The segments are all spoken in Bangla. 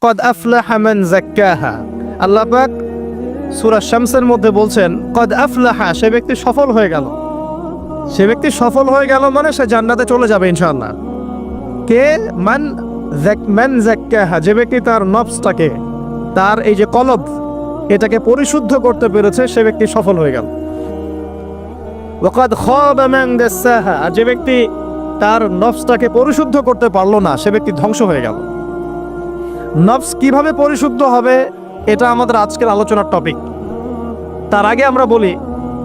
কদ আফলাহা মান যাক্কাহা। আল্লাহ পাক সূরা শামসের মধ্যে বলছেন কদ আফলাহা, সে ব্যক্তি সফল হয়ে গেল। সে ব্যক্তি সফল হয়ে গেল মানে সে জান্নাতে চলে যাবে ইনশাআল্লাহ। কে? মান যাক্কাহা, যে ব্যক্তি তার নফসটাকে, তার এই যে কলব, এটাকে পরিশুদ্ধ করতে পেরেছে, সে ব্যক্তি সফল হয়ে গেল। ওয়াকাদ খাবা মান দাসাহা, আর যে ব্যক্তি তার নফসটাকে পরিশুদ্ধ করতে পারলো না, সে ব্যক্তি ধ্বংস হয়ে গেল। নফস কিভাবে পরিশুদ্ধ হবে, এটা আমাদের আজকের আলোচনার টপিক। তার আগে আমরা বলি,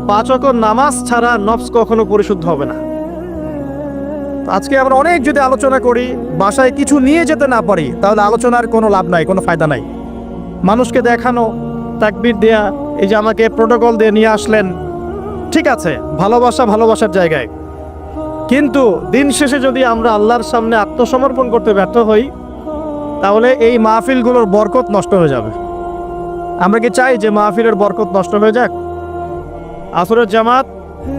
5 ওয়াক্ত নামাজ ছাড়া নফস কখনো পরিশুদ্ধ হবে না। আজকে আমরা অনেক যদি আলোচনা করি, বাসায় কিছু নিয়ে যেতে না পারি, তাহলে আলোচনার কোনো লাভ নাই, কোনো ফায়দা নাই। মানুষকে দেখানো, তাকবীর দেয়া, এই যে আমাকে প্রোটোকল দিয়ে নিয়ে আসলেন, ঠিক আছে, ভালোবাসা ভালোবাসার জায়গায়, কিন্তু দিন শেষে যদি আমরা আল্লাহর সামনে আত্মসমর্পণ করতে ব্যর্থ হই, তাহলে এই মাহফিলগুলোর বরকত নষ্ট হয়ে যাবে। আমরা কি চাই যে মাহফিলের বরকত নষ্ট হয়ে যাক? আসরের জামাত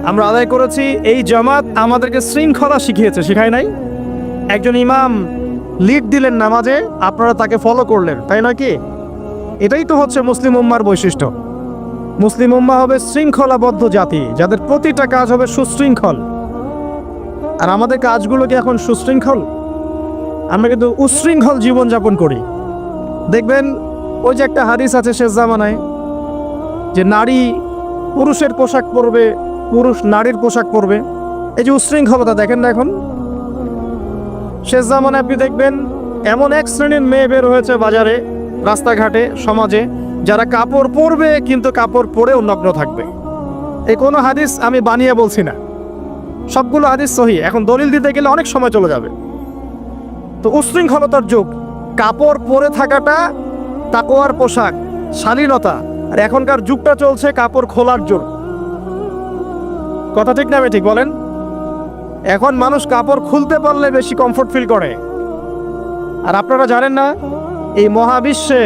আমরা আদায় করেছি, এই জামাত আমাদেরকে শৃঙ্খলা শিখিয়েছে, শিখায় নাই? একজন ইমাম লিড দিলেন নামাজে, আপনারা তাকে ফলো করলেন, তাই নয় কি? এটাই তো হচ্ছে মুসলিম উম্মার বৈশিষ্ট্য। মুসলিম উম্মা হবে শৃঙ্খলাবদ্ধ জাতি, যাদের প্রতিটা কাজ হবে সুশৃঙ্খল। আর আমাদের কাজগুলো কি এখন সুশৃঙ্খল? আমরা কিন্তু উশৃঙ্খল জীবনযাপন করি। দেখবেন ওই যে একটা হাদিস আছে শেষ জামানায়, যে নারী পুরুষের পোশাক পরবে, পুরুষ নারীর পোশাক পরবে। এই যে উশৃঙ্খলতা দেখেন না এখন শেষ জামানায়। আপনি দেখবেন এমন এক শ্রেণীর মেয়ে বের হয়েছে বাজারে, রাস্তাঘাটে, সমাজে, যারা কাপড় পরবে কিন্তু কাপড় পরেও নগ্ন থাকবে। এই কোনো হাদিস আমি বানিয়ে বলছি না, সবগুলো হাদিস সহি। এখন দলিল দিতে গেলে অনেক সময় চলে যাবে। তো উশৃঙ্খলতার যুগ, কাপড় পরে থাকাটা তাকওয়ার পোশাক, শালীনতা। আর এখনকার যুগটা চলছে কাপড় খোলার যুগ। কথা ঠিক না? ঠিক বলেন। এখন মানুষ কাপড় খুলতে পারলে বেশি কমফোর্ট ফিল করে। আর আপনারা জানেন না, এই মহাবিশ্বে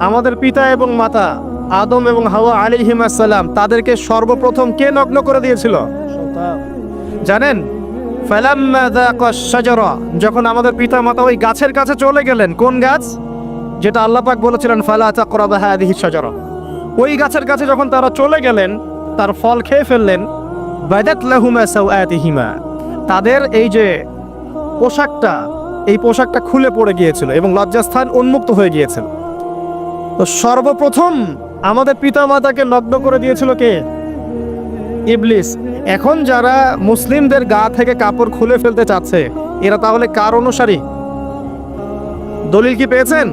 আমাদের পিতা এবং মাতা আদম এবং হাওয়া আলাইহিস সালাম, তাদেরকে সর্বপ্রথম কে নগ্ন করে দিয়েছিল জানেন? ফালাম্মা যাকাশ শাজারা, যখন আমাদের পিতা মাতা ওই গাছের কাছে চলে গেলেন। কোন গাছ? যেটা আল্লাহ পাক বলেছিলেন ফালা তাকরাবা হাযিহিশ শাজারা। ওই গাছের কাছে যখন তারা চলে গেলেন, তার ফল খেয়ে ফেললেন। বাদাত লাহুমা সাওআতিহিমা, তাদের এই যে পোশাকটা, এই পোশাকটা খুলে পড়ে গিয়েছিল এবং লজ্জাস্থান উন্মুক্ত হয়ে গিয়েছিল। তো সর্বপ্রথম আমাদের পিতা মাতাকে নগ্ন করে দিয়েছিল কে? ইবলিস। এখন যারা মুসলিমদের গা থেকে কাপড় খুলে ফেলতে চাচ্ছে, এরা তাহলে কার অনুসারী? দলিল কি পেয়েছেন?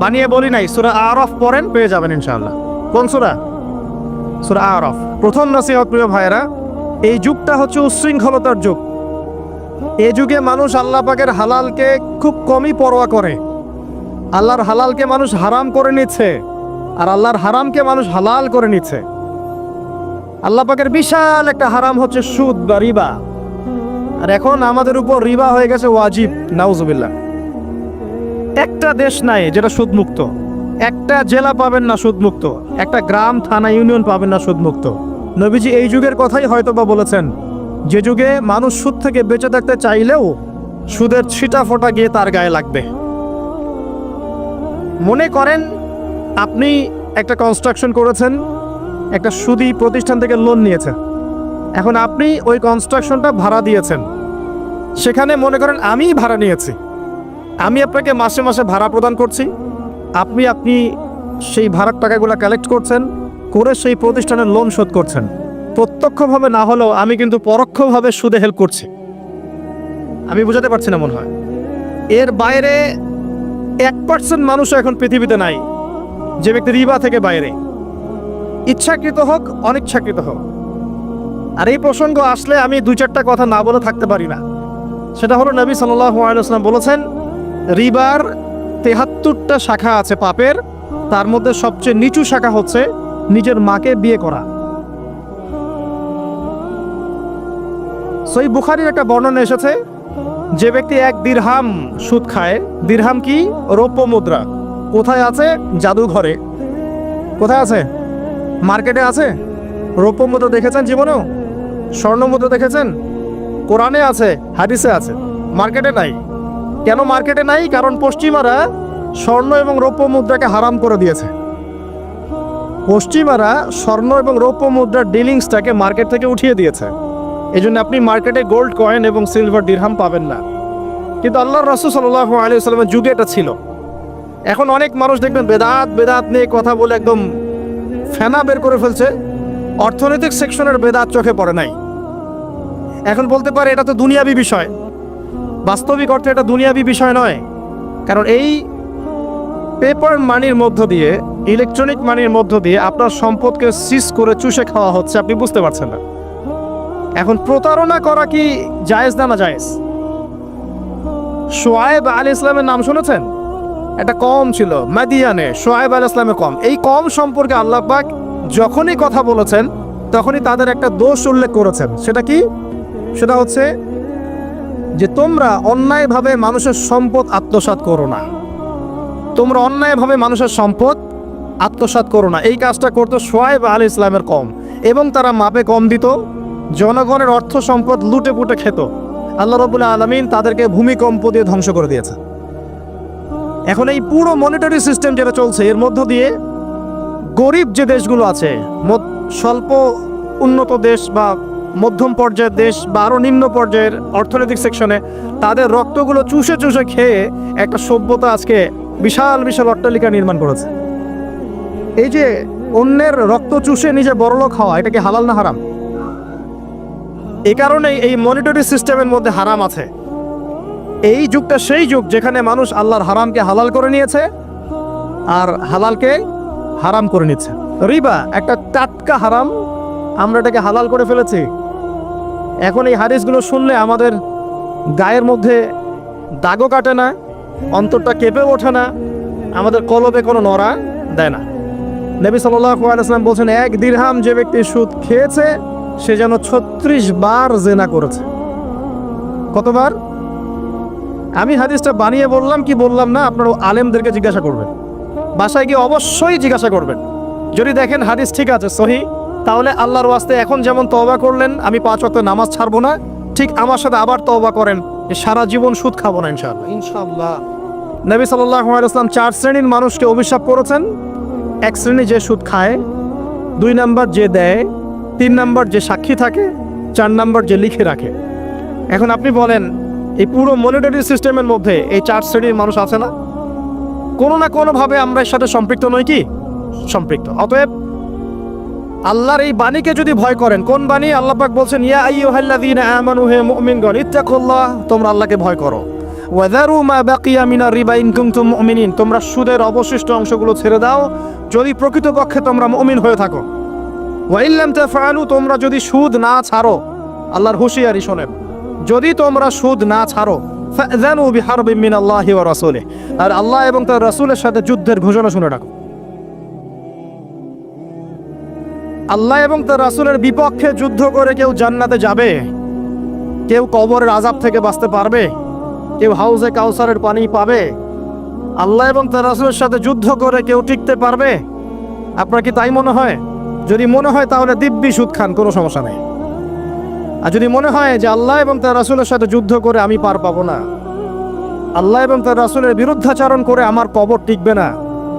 বানিয়ে বলি নাই, সূরা আরাফ পড়েন, পেয়ে যাবেন ইনশাআল্লাহ। কোন সূরা? সূরা আরাফ। প্রথম নসিহত প্রিয় ভাইরা, এই যুগটা হচ্ছে উশৃঙ্খলতার যুগ। এই যুগে মানুষ আল্লাহ পাকের হালালকে খুব কমই পরোয়া করে। আল্লাহর হালালকে মানুষ হারাম করে নিচ্ছে, আর আল্লাহর হারামকে মানুষ হালাল করে নিচ্ছে। আল্লাহ পাকের বিশাল একটা হারাম হচ্ছে সুদ বা রিবা, আর এখন আমাদের উপর রিবা হয়ে গেছে ওয়াজিব। নাউজুবিল্লাহ। একটা দেশ নাই যেটা সুদমুক্ত, একটা জেলা পাবেন না সুদমুক্ত, একটা গ্রাম, থানা, ইউনিয়ন পাবেন না সুদমুক্ত। নবীজি এই যুগের কথাই হয়তোবা বলেছেন, যে যুগে মানুষ সুদ থেকে বেঁচে থাকতে চাইলেও সুদের ছিটা ফোঁটা গিয়ে তার গায়ে লাগবে। মনে করেন আপনি একটা কনস্ট্রাকশন করেছেন, একটা সুদী প্রতিষ্ঠান থেকে লোন নিয়েছেন। এখন আপনি ওই কনস্ট্রাকশনটা ভাড়া দিয়েছেন, সেখানে মনে করেন আমি ভাড়া নিয়েছি, আমি আপনাকে মাসে মাসে ভাড়া প্রদান করছি। আপনি সেই ভাড়ার টাকাগুলো কালেক্ট করছেন, করে সেই প্রতিষ্ঠানের লোন শোধ করছেন। প্রত্যক্ষভাবে না হলেও আমি কিন্তু পরোক্ষভাবে সুদে হেল্প করছি। আমি বুঝাতে পারছি না মনে হয়। এর বাইরে 1% মানুষও এখন পৃথিবীতে নাই যে ব্যক্তি রিবা থেকে বাইরে, ইচ্ছাকৃত হোক অনিচ্ছাকৃত হোক। আর এই প্রসঙ্গ আসলে আমি 2-4টা কথা না বলে থাকতে পারি না। সেটা হলো, নবী সাল্লাল্লাহু আলাইহি ওয়াসাল্লাম বলেছেন, রিবার 73টা শাখা আছে পাপের, তার মধ্যে সবচেয়ে নিচু শাখা হচ্ছে নিজের মাকে বিয়ে করা। সহিহ বুখারীর একটা বর্ণনা এসেছে, যে ব্যক্তি 1 দিরহাম সুদ খায়, দিরহাম কি? রৌপ্য মুদ্রা। কোথায় আছে? জাদুঘরে। কোথায় আছে? মার্কেটে আছে। রৌপ্য মুদ্রা দেখেছেন জীবনেও? স্বর্ণ মুদ্রা দেখেছেন? কোরআনে আছে, হাদিসে আছে, মার্কেটে নাই। কেন মার্কেটে নাই? কারণ পশ্চিমারা স্বর্ণ এবং রৌপ্য মুদ্রাকে হারাম করে দিয়েছে। পশ্চিমারা স্বর্ণ এবং রৌপ্য মুদ্রার ডিলিংসটাকে মার্কেট থেকে উঠিয়ে দিয়েছে। এই জন্য আপনি মার্কেটে গোল্ড কয়েন এবং সিলভার দিরহাম পাবেন না। কিন্তু আল্লাহর রাসূল সাল্লাল্লাহু আলাইহি ওয়াসাল্লামের যুগে এটা ছিল। এখন অনেক মানুষ দেখবেন বেদাত নিয়ে কথা বলে একদম ফেনা বের করে ফেলছে। অর্থনৈতিক সেকশনের বেদাত চোখে পড়ে নাই। এখন বলতে পারে এটা তো দুনিয়াবি বিষয়। বাস্তবিক অর্থে এটা দুনিয়াবি বিষয় নয়। কারণ এই পেপার মানির মধ্য দিয়ে, ইলেকট্রনিক মানির মধ্য দিয়ে আপনার সম্পদকে সিজ করে চুষে খাওয়া হচ্ছে, আপনি বুঝতে পারছেন না। এখন প্রতারণা করা কি জায়েজ না জায়েজ? শোয়েব আলাইহিস সালামের নাম শুনেছেন? একটা কম ছিল মাদিয়ানে, শোয়েব আলাইহিস সালামের কম। এই কম সম্পর্কে আল্লাহ পাক যখনই কথা বলেছেন তখনই তাদের একটা দোষ উল্লেখ করেছেন। সেটা কি? সেটা হচ্ছে যে তোমরা অন্যায়ভাবে মানুষের সম্পদ আত্মসাৎ করো না। তোমরা অন্যায়ভাবে মানুষের সম্পদ আত্মসাৎ করো না। এই কাজটা করতো শোয়েব আলাইহিস সালামের কম, এবং তারা মাপে কম দিত, জনগণের অর্থ সম্পদ লুটে পুটে খেত। আল্লাহ রাব্বুল আলামিন তাদেরকে ভূমিকম্প দিয়ে ধ্বংস করে দিয়েছে। এখন এই পুরো মনিটারি সিস্টেম যেটা চলছে, এর মধ্য দিয়ে গরিব যে দেশগুলো আছে, স্বল্প উন্নত দেশ বা মধ্যম পর্যায়ের দেশ বা আরও নিম্ন পর্যায়ের অর্থনৈতিক সেকশনে, তাদের রক্তগুলো চুষে চুষে খেয়ে একটা সভ্যতা আজকে বিশাল বিশাল অট্টালিকা নির্মাণ করেছে। এই যে অন্যের রক্ত চুষে নিজে বড়লোক হওয়া, এটা কি হালাল না হারাম? এই কারণেই এই মনিটারি সিস্টেমের মধ্যে হারাম আছে। এই যুগটা সেই যুগ যেখানে মানুষ আল্লাহর হারামকে হালাল করে নিয়েছে আর হালালকে হারাম করে নিচ্ছে। রিবা একটা টাটকা হারাম, আমরা এটাকে হালাল করে ফেলেছি। এখন এই হাদিসগুলো শুনলে আমাদের গায়ের মধ্যে দাগও কাটে না, অন্তরটা কেঁপে ওঠে না, আমাদের কলবে কোনো নড়া দেয় না। নবী সাল্লাল্লাহু আলাইহি ওয়াসাল্লাম বলছেন, এক দিরহাম যে ব্যক্তি সুদ খেয়েছে সে যেন 36 বার জিনা করেছে। কতবার? আমি হাদিসটা বানিয়ে বললাম কি বললাম না, আপনারা আলেমদেরকে জিজ্ঞাসা করবেন, বাসায় গিয়ে অবশ্যই জিজ্ঞাসা করবেন। যদি দেখেন হাদিস ঠিক আছে, সহিহ, তাহলে আল্লাহর ওয়াস্তে এখন যেমন তওবা করলেন আমি 5 ওয়াক্ত নামাজ ছাড়বো না, ঠিক আমার সাথে আবার তওবা করেন যে সারা জীবন সুদ খাবো না ইনশাআল্লাহ। ইনশাআল্লাহ। নবী সাল্লাল্লাহু আলাইহি ওয়াসাল্লাম 4 শ্রেণীর মানুষকে অভিশাপ করেছেন। এক শ্রেণী যে সুদ খায়, 2 নাম্বার যে দেয়, 3 নাম্বার যে সাক্ষী থাকে, 4 নাম্বার যে লিখে রাখে। এখন আপনি বলেন এই পুরো মনিটারি সিস্টেমের মধ্যে এই 4 শ্রেণীর মানুষ আছে না? কোনো না কোনোভাবে আমরা এর সাথে সম্পৃক্ত নই কি? সম্পৃক্ত। অতএব আল্লাহর এই বাণীকে যদি ভয় করেন, কোন বাণী? আল্লাহ পাক বলছেন, ইয়া আইয়ুহাল্লাযীনা আমানু, হে মুমিনগণ, ইত্তাকুল্লাহ, তোমরা আল্লাহকে ভয় করো। ওয়াযারু মা বাকিয়া মিনার রিবা ইন কুনতুম মুমিনিন, তোমরা সুদের অবশিষ্ট অংশগুলো ছেড়ে দাও যদি প্রকৃতপক্ষে তোমরা মুমিন হয়ে থাকো। ওয়া ইল্লাম তাফআলু, তোমরা যদি সুদ না ছাড়ো, আল্লাহর হুঁশিয়ারি শোনেন, যদি তোমরা সুদ না ছাড়ো, ফাযানু বিহারবিন মিনাল্লাহি ওয়া রাসূলিহি, আর আল্লাহ এবং তার রাসূলের সাথে যুদ্ধের ঘোষণা শুনে রাখো। আল্লাহ এবং তার রাসূলের বিপক্ষে যুদ্ধ করে কেউ জান্নাতে যাবে? কেউ কবরের আযাব থেকে বাঁচতে পারবে? কেউ হাউজে কাউসারের পানি পাবে? আল্লাহ এবং তার রাসূলের সাথে যুদ্ধ করে কেউ টিকতে পারবে? আপনার কি তাই মনে হয়? যদি মনে হয় তাহলে দিব্যি সুদ খান, কোনো সমস্যা নেই। আর যদি মনে হয় যে আল্লাহ এবং তার রাসূলের সাথে যুদ্ধ করে আমি পার পাবো না, আল্লাহ এবং তার রাসূলের বিরুদ্ধাচরণ করে আমার কবর টিকবে না,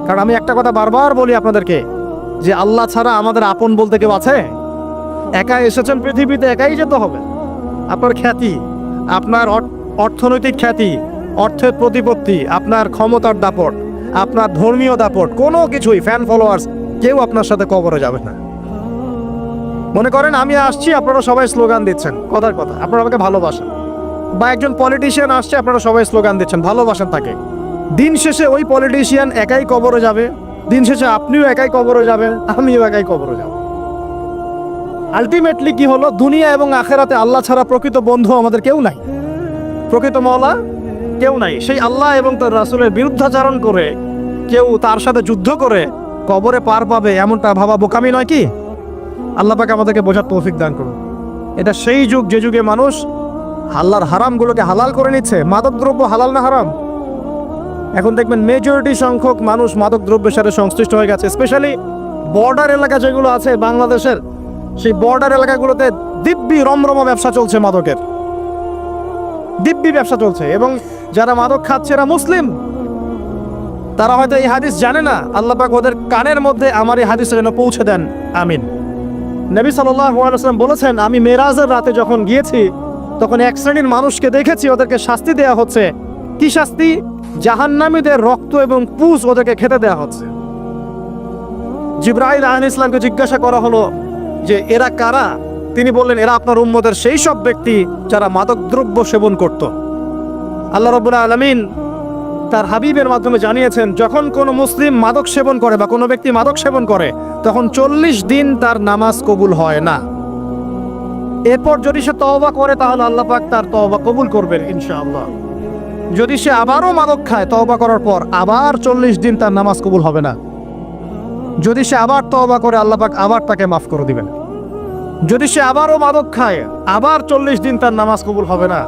কারণ আমি একটা কথা বারবার বলি আপনাদেরকে যে আল্লাহ ছাড়া আমাদের আপন বলতে কেউ আছে? একা এসেছেন পৃথিবীতে, একাই যেতে হবে। আপনার খ্যাতি, আপনার অর্থনৈতিক খ্যাতি, অর্থের প্রতিপত্তি, আপনার ক্ষমতার দাপট, আপনার ধর্মীয় দাপট, কোনো কিছুই, ফ্যান ফলোয়ার্স, কেউ আপনার সাথে কবরে যাবে না। মনে করেন আমি আসছি, আপনারা সবাই স্লোগান দিচ্ছেন, কথার কথা, আপনারা আমাকে ভালোবাসেন, বা একজন পলিটিশিয়ান আসছে, আপনারা সবাই স্লোগান দিচ্ছেন, ভালোবাসেন তাকে। দিন শেষে ওই পলিটিশিয়ান একাই কবরে যাবে, দিন শেষে আপনিও একাই কবরে যাবেন, আমিও একাই কবরে যাব। আলটিমেটলি কি হলো? দুনিয়া এবং আখেরাতে আল্লাহ ছাড়া প্রকৃত বন্ধু আমাদের কেউ নাই, প্রকৃত মওলা কেউ নাই। সেই আল্লাহ এবং তার রাসূলের বিরুদ্ধাচরণ করে কেউ তার সাথে যুদ্ধ করে কবরে পার পাবে, এমনটা ভাবা বোকামি নয় কি? আল্লাহ পাক আমাদেরকে বোঝার তৌফিক দান করুন। এটা সেই যুগ যে যুগে মানুষ আল্লাহর হারামগুলোকে হালাল করে নিচ্ছে। মাদকদ্রব্য হালাল না হারাম? এখন দেখবেন মেজরিটি সংখ্যক মানুষ মাদক দ্রব্যের সাথে সংশ্লিষ্ট হয়ে গেছে। স্পেশালি বর্ডার এলাকা যেগুলো আছে বাংলাদেশের, সেই বর্ডার এলাকাগুলোতে দিব্যি রমরমা ব্যবসা চলছে, মাদকের দিব্যি ব্যবসা চলছে। এবং যারা মাদক খাচ্ছে এরা মুসলিম, তারা হয়তো এই হাদিস জানে না, আল্লাহ পাক ওদের কানের মধ্যে আমার এই হাদিসটা যেন পৌঁছে দেন, আমিন। নবী সাল্লাল্লাহু আলাইহি ওয়াসাল্লাম বলেছেন, আমি মেরাজের রাতে যখন গিয়েছি তখন এক শ্রেণীর মানুষকে দেখেছি, ওদেরকে শাস্তি দেয়া হচ্ছে। কি শাস্তি? জাহান্নামীদের রক্ত এবং পুঁজ ওদেরকে খেতে দেয়া হচ্ছে। জিবরাইল আলাইহিস সালামকে জিজ্ঞাসা করা হলো যে এরা কারা? তিনি বললেন, এরা আপনার উম্মতের সেই সব ব্যক্তি যারা মাদকদ্রব্য সেবন করত। আল্লাহ রাব্বুল আলামিন তার হাবিবের মাধ্যমে জানিয়েছেন, যখন কোনো মুসলিম মাদক সেবন করে বা কোনো ব্যক্তি মাদক সেবন করে তখন 40 দিন তার নামাজ কবুল হয় না। এরপর যদি সে তওবা করে তাহলে আল্লাহ পাক তার তওবা কবুল করবেন ইনশাআল্লাহ। যদি সে আবারও মাদক খায় তওবা করার পর, আবার 40 দিন তার নামাজ কবুল হবে না। যদি সে আবার তওবা করে আল্লাহ পাক আবার তাকে মাফ করে দিবেন। যদি সে আবারও মাদক খায় আবার 40 দিন তার নামাজ কবুল হবে না।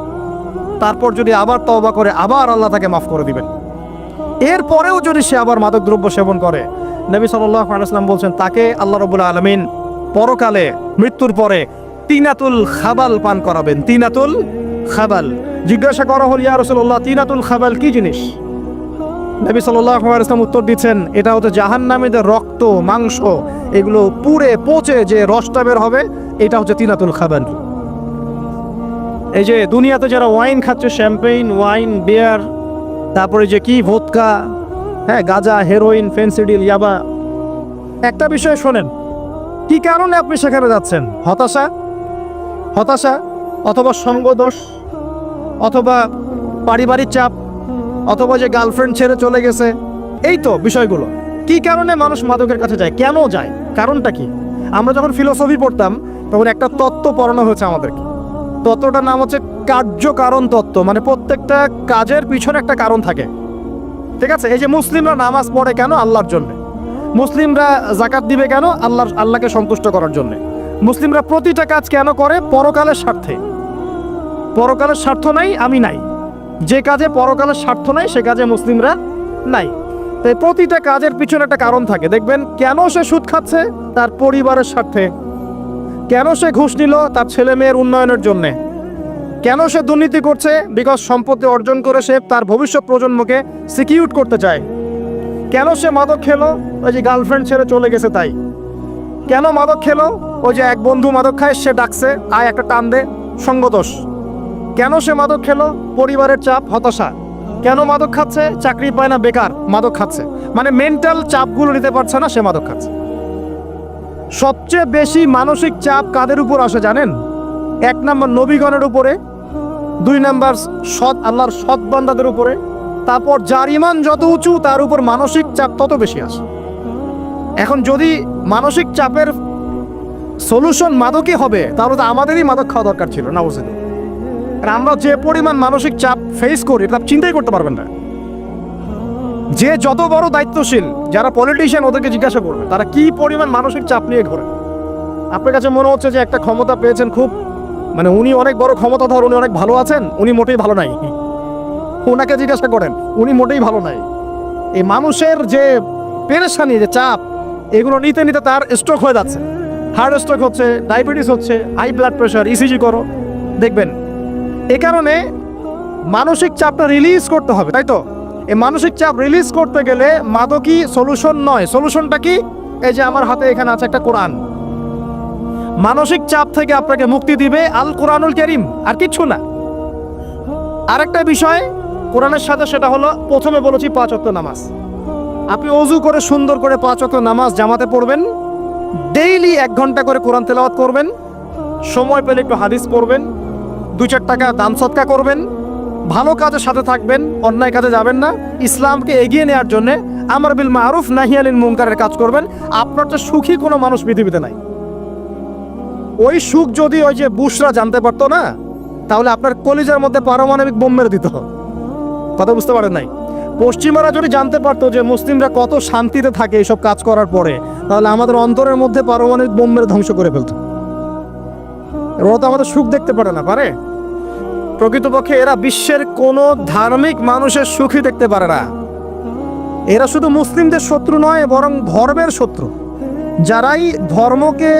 তারপর যদি আবার তওবা করে আবার আল্লাহ তাকে মাফ করে দিবেন। এরপরেও যদি সে আবার মাদকদ্রব্য সেবন করে, নবী সাল্লাল্লাহু আলাইহি ওয়াসাল্লাম বলছেন তাকে আল্লাহ রাব্বুল আলামিন পরকালে মৃত্যুর পরে তিনাতুল খাবাল পান করাবেন। তিনাতুল খাবাল। জিজ্ঞাসা করা হল, ইয়া রাসূলুল্লাহ, তিনাতুল খাবাল কি জিনিস? নবী সাল্লাল্লাহু আলাইহি ওয়াসাল্লাম উত্তর দিচ্ছেন, এটা হচ্ছে জাহান্নামীদের রক্ত, মাংস, এগুলো পুড়ে পচে যে রসটা বের হবে, এটা হচ্ছে তিনাতুল খাবাল। এই যে দুনিয়াতে যারা ওয়াইন খাচ্ছে, শ্যাম্পেইন, ওয়াইন, বিয়ার, তারপরে যে কি ভোদকা, হ্যাঁ, গাঁজা, হেরোইন, ফেন্সিডিল, ইয়াবা, একটা বিষয় শোনেন, কি কারণে আপনি সেখানে যাচ্ছেন? হতাশা অথবা সঙ্গদোষ অথবা পারিবারিক চাপ অথবা যে গার্লফ্রেন্ড ছেড়ে চলে গেছে, এই তো বিষয়গুলো। কি কারণে মানুষ মাদকের কাছে যায়, কেন যায়, কারণটা কি? আমরা যখন ফিলোসফি পড়তাম তখন একটা তত্ত্ব পড়ানো হয়েছে আমাদেরকে। তত্ত্বটার নাম হচ্ছে কার্যকারণ তত্ত্ব। মানে প্রত্যেকটা কাজের পিছনে একটা কারণ থাকে, ঠিক আছে? এই যে মুসলিমরা নামাজ পড়ে কেন? আল্লাহর জন্য। মুসলিমরা যাকাত দিবে কেন? আল্লাহকে সন্তুষ্ট করার জন্য। মুসলিমরা প্রতিটা কাজ কেন করে? পরকালের স্বার্থে। পরকালের স্বার্থ নাই, আমি নাই। যে কাজে পরকালের স্বার্থ নাই সে কাজে মুসলিমরা নাই। তাই প্রতিটা কাজের পিছনে একটা কারণ থাকে। দেখবেন কেন সে সুদ খাচ্ছে? তার পরিবারের স্বার্থে। কেন সে ঘুষ নিল? তার ছেলে মেয়ের উন্নয়নের জন্যে। কেন সে দুর্নীতি করছে? বিকজ সম্পত্তি অর্জন করে সে তার ভবিষ্যৎ প্রজন্মকে সিকিউর করতে চায়। কেন সে মাদক খেলো? ওই যে গার্লফ্রেন্ড ছেড়ে চলে গেছে তাই। কেন মাদক খেলো? ওই যে এক বন্ধু মাদক খায়, সে ডাকছে, আয় একটা টান দে, সঙ্গদোষ। কেন সে মাদক খেলো? পরিবারের চাপ, হতাশা। কেন মাদক খাচ্ছে? চাকরি পায় না, বেকার, মাদক খাচ্ছে। মানে মেন্টাল চাপগুলো নিতে পারছে না, সে মাদক খাচ্ছে। সবচেয়ে বেশি মানসিক চাপ কাদের উপর আসে জানেন? 1 নম্বর নবীগণের উপরে, 2 নম্বর আল্লাহর সৎ বান্দাদের উপরে, তারপর যার ঈমান যত উঁচু তার উপর মানসিক চাপ তত বেশি আসে। এখন যদি মানসিক চাপের সলিউশন মাদকই হবে তাহলে তো আমাদেরই মাদক খাওয়া দরকার ছিল না, বুঝলেন? আর আমরা যে পরিমাণ মানসিক চাপ ফেস করি এটা চিন্তাই করতে পারবেন না। যে যত বড় দায়িত্বশীল, যারা পলিটিশিয়ান, ওদেরকে জিজ্ঞাসা করবে তারা কি পরিমাণ মানসিক চাপ নিয়ে ঘোরে। আপনার কাছে মনে হচ্ছে যে একটা ক্ষমতা পেয়েছেন, খুব মানে উনি অনেক বড় ক্ষমতাধর, উনি অনেক ভালো আছেন, উনি মোটেই ভালো নাই। ওনাকে জিজ্ঞাসা করেন, উনি মোটেই ভালো নাই। এই মানুষের যে পেরেশানি, যে চাপ, এগুলো নিতে নিতে তার স্ট্রোক হয়ে যাচ্ছে, হার্ট স্ট্রোক হচ্ছে, ডায়াবেটিস হচ্ছে, হাই ব্লাড প্রেশার, ইসিজি করো, দেখবেন। এ কারণে মানসিক চাপটা রিলিজ করতে হবে, তাই তো? এই মানসিক চাপ রিলিজ করতে গেলে মাদকই সলিউশন নয়। সলিউশনটা কি? এই যে আমার হাতে এখানে আছে একটা কোরআন। মানসিক চাপ থেকে আপনাকে মুক্তি দিবে আল কোরআনুল কারীম, আর কিচ্ছু না। আরেকটা বিষয় কোরআনের সাথে, সেটা হলো প্রথমে বলেছি 5 ওয়াক্ত নামাজ। আপনি ওযু করে সুন্দর করে 5 ওয়াক্ত নামাজ জামাতে পড়বেন, ডেইলি 1 ঘন্টা করে কোরআন তেলাওয়াত করবেন, সময় পেলে একটু হাদিস পড়বেন, 2-4 টাকা দান সদকা করবেন, ভালো কাজের সাথে থাকবেন, অন্যায় কাজে যাবেন না, ইসলামকে এগিয়ে নেওয়ার জন্য আমর বিল মারুফ নাহি আনিল মুনকারের কাজ করবেন। আপনার তো সুখী কোনো মানুষ পৃথিবীতে নাই। ওই সুখ যদি ওই যে বুশরা জানতে পারতো না, তাহলে আপনার কলিজার মধ্যে পারমাণবিক বোম মেরে দিত। কথা বুঝতে পারেন নাই? পশ্চিমারা যদি জানতে পারতো যে মুসলিমরা কত শান্তিতে থাকে এইসব কাজ করার পরে, তাহলে আমাদের অন্তরের মধ্যে পারমাণবিক বোম মেরে ধ্বংস করে ফেলতো। ওরা তো আমাদের সুখ দেখতে পারে না, পারে? প্রকৃতপক্ষে এরা বিশ্বের কোনো ধার্মিক মানুষের সুখই দেখতে পারে না। এরা শুধু মুসলিমদের শত্রু নয়, বরং ধর্মের শত্রু। যারাই ধর্মকে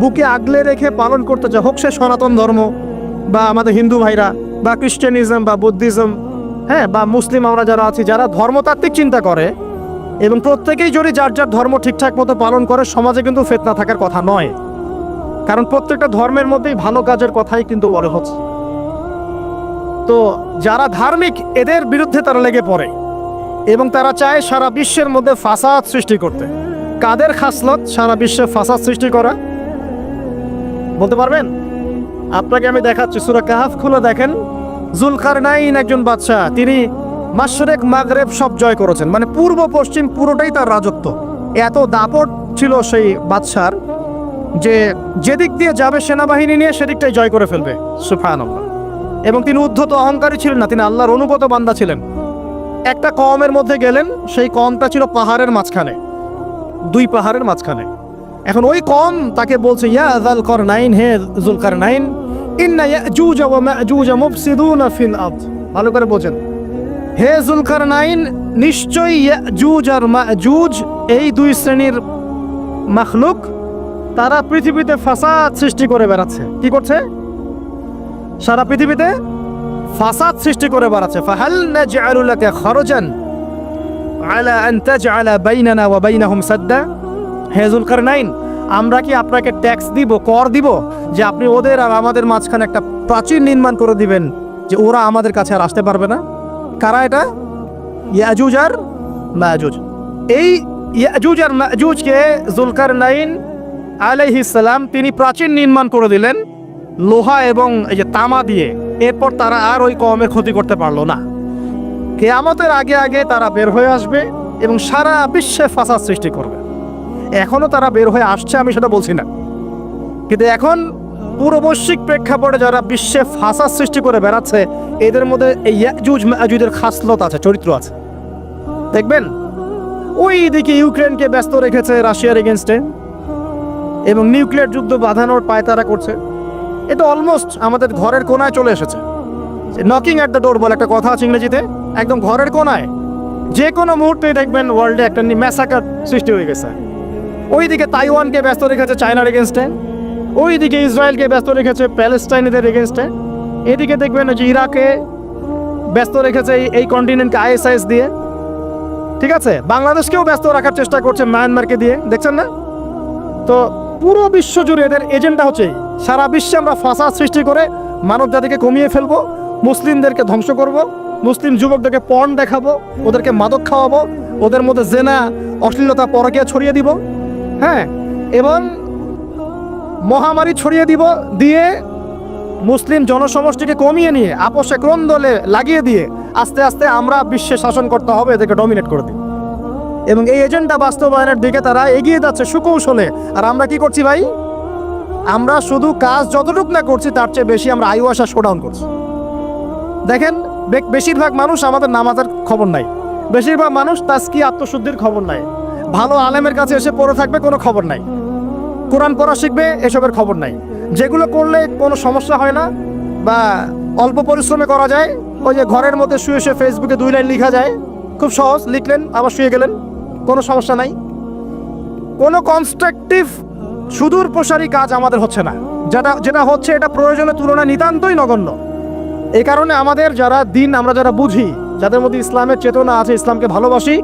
বুকে আগলে রেখে পালন করতে চায়, হোক সে সনাতন ধর্ম বা আমাদের হিন্দু ভাইরা বা খ্রিস্টানিজম বা বুদ্ধিজম, হ্যাঁ, বা মুসলিম আমরা যারা আছি, যারা ধর্মতাত্ত্বিক চিন্তা করে, এবং প্রত্যেকেই যদি যার যার ধর্ম ঠিকঠাক মতো পালন করে সমাজে কিন্তু ফিতনা থাকার কথা নয়, কারণ প্রত্যেকটা ধর্মের মধ্যেই ভালো কাজের কথাই কিন্তু বলা হচ্ছে। তো যারা ধার্মিক এদের বিরুদ্ধে তারা লেগে পড়ে এবং তারা চায় সারা বিশ্বের মধ্যে ফাসাদ সৃষ্টি করতে। কাদের খাসলত সারা বিশ্বে ফাসাদ সৃষ্টি করা বলতে পারবেন? আপনাকে আমি দেখাচ্ছি, সূরা কাহাফ খুলে দেখেন। জুলকারনাইন একজন বাদশা, তিনি মাশরিক মাগরিব সব জয় করেছেন, মানে পূর্ব পশ্চিম পুরোটাই তার রাজত্ব। এত দাপট ছিল সেই বাদশার যে যেদিক দিয়ে যাবে সেনাবাহিনী নিয়ে সেদিকটাই জয় করে ফেলবে। সুবহানাল্লাহ। এবং তিনি উদ্ধত অহংকারী ছিলেন না, তিনি আল্লাহর অনুগত বান্দা ছিলেন। একটা কওমের মধ্যে গেলেন, সেই কওমটা ছিল পাহাড়ের মাঝখানে, দুই পাহাড়ের মাঝখানে। এখন ওই কওম তাকে বলছে, ইয়া যুলকারনাইন, হে যুলকারনাইন, ইন্না ইয়াজুজ ওয়া মাজুজ মুফসিদুনা ফিল আরদ। ভালো করে বোঝেন, হে যুলকারনাইন, নিশ্চয়ই ইয়াজুজ আর মাজুজ এই দুই শ্রেণীর মাখলুক, তারা পৃথিবীতে ফাসাদ সৃষ্টি করে বেড়াচ্ছে। কি করছে? সারা পৃথিবীতে ফাসাদ সৃষ্টি করে বেড়াচ্ছে। ফাহাল নাজআলু লাকা খরজান আলা আন তাজআলা বাইনানা ওয়া বাইনাহুম সাদ্দা। হে যুলকারনাইন, আমরা কি আপনাকে ট্যাক্স দিব, কর দিব, যে আপনি ওদের আর আমাদের মাঝখানে একটা প্রাচীর নির্মাণ করে দিবেন যে ওরা আমাদের কাছে আর আসতে পারবে না? কারা এটা? ইয়াজুজ আর মাজুজ। এই ইয়াজুজ আর মাজুজকে যুলকারনাইন আলাইহিস সালাম তিনি প্রাচীর নির্মাণ করে দিলেন লোহা এবং এই যে তামা দিয়ে। এরপর তারা আর ওই কওমের ক্ষতি করতে পারলো না। কিয়ামতের আগে আগে তারা বের হয়ে আসবে এবং সারা বিশ্বে ফাসাদ সৃষ্টি করবে। এখনো তারা বের হয়ে আসছে, আমি সেটা বলছি না, কিন্তু এখন পুরো বৈশ্বিক প্রেক্ষাপটে যারা বিশ্বে ফাসাদ সৃষ্টি করে বেড়াচ্ছে, এদের মধ্যে এই ইয়াজুজ মাজুজের খাসলত আছে, চরিত্র আছে। দেখবেন ওই দিকে ইউক্রেনকে ব্যস্ত রেখেছে রাশিয়ার এগেনস্টে এবং নিউক্লিয়ার যুদ্ধ বাঁধানোর পায়তারা করছে। এটা অলমোস্ট আমাদের ঘরের কোনায় চলে এসেছে। নকিং অ্যাট দ্য ডোর বলে একটা কথা আছে ইংরেজিতে, একদম ঘরের কোনায়। যে কোনো মুহূর্তে দেখবেন ওয়ার্ল্ডে একটা ম্যাসাকার সৃষ্টি হয়ে গেছে। ওইদিকে তাইওয়ানকে ব্যস্ত রেখেছে চায়নার এগেনস্টে, ওইদিকে ইসরায়েলকে ব্যস্ত রেখেছে প্যালেস্টাইনিদের এগেনস্টে, এদিকে দেখবেন যে ইরাকে ব্যস্ত রেখেছে এই কন্টিনেন্টকে ISIS দিয়ে। ঠিক আছে, বাংলাদেশকেও ব্যস্ত রাখার চেষ্টা করছে মায়ানমারকে দিয়ে, দেখছেন না? তো পুরো বিশ্ব জুড়ে এদের এজেন্ডা হচ্ছে সারা বিশ্বে আমরা ফাসাদ সৃষ্টি করে মানব জাতিকে কমিয়ে ফেলবো, মুসলিমদেরকে ধ্বংস করব, মুসলিম যুবকদেরকে পর্ন দেখাবো, ওদেরকে মাদক খাওয়াবো, ওদের মধ্যে জেনা, অশ্লীলতা, পরকীয়া ছড়িয়ে দিব, হ্যাঁ, এবং মহামারী ছড়িয়ে দিব, দিয়ে মুসলিম জনসমষ্টিকে কমিয়ে নিয়ে আপোষে ক্রন্দলে লাগিয়ে দিয়ে আস্তে আস্তে আমরা বিশ্বে শাসন করতে হবে, এদেরকে ডমিনেট করে দিই। এবং এই এজেন্ডা বাস্তবায়নের দিকে তারা এগিয়ে যাচ্ছে সুকৌশলে। আর আমরা কি করছি ভাই? আমরা শুধু কাজ যতটুকু না করছি তার চেয়ে বেশি আমরা আইওয়াসা শোডাউন করছি। দেখেন বেশিরভাগ মানুষ আমাদের নামাজের খবর নাই, বেশিরভাগ মানুষ তাজকি আত্মশুদ্ধির খবর নাই, ভালো আলেমের কাছে এসে পড়ে থাকবে কোনো খবর নাই, কোরআন পড়া শিখবে এসবের খবর নাই। যেগুলো করলে কোনো সমস্যা হয় না বা অল্প পরিশ্রমে করা যায়, ওই যে ঘরের মধ্যে শুয়ে শুয়ে ফেসবুকে 2 লাইন লেখা যায়, খুব সহজ, লিখলেন আবার শুয়ে গেলেন, কোনো সমস্যা নাই। কোনো কনস্ট্রাকটিভ সুদূর প্রসারী কাজ আমাদের হচ্ছে না, যেটা হচ্ছে এটা প্রয়োজনের তুলনায় নিতান্তই নগণ্য। এই কারণে আমাদের যারা দিন, আমরা যারা বুঝি, যাদের মধ্যে ইসলামের চেতনা আছে, ইসলামকে ভালোবাসি,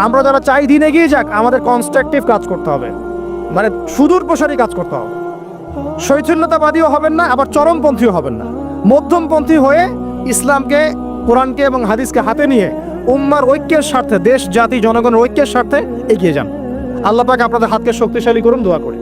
আমরা যারা চাই দিন এগিয়ে যাক, আমাদের কনস্ট্রাকটিভ কাজ করতে হবে, মানে সুদূর প্রসারী কাজ করতে হবে। শৈথিল্যতাবাদীও হবেন না, আবার চরমপন্থীও হবেন না, মধ্যমপন্থী হয়ে ইসলামকে, কোরআনকে এবং হাদিসকে হাতে নিয়ে উম্মার ঐক্যের স্বার্থে, দেশ জাতি জনগণের ঐক্যের স্বার্থে এগিয়ে যান। আল্লাহ পাক আপনাদের হাতকে শক্তিশালী করুন, দোয়া করি।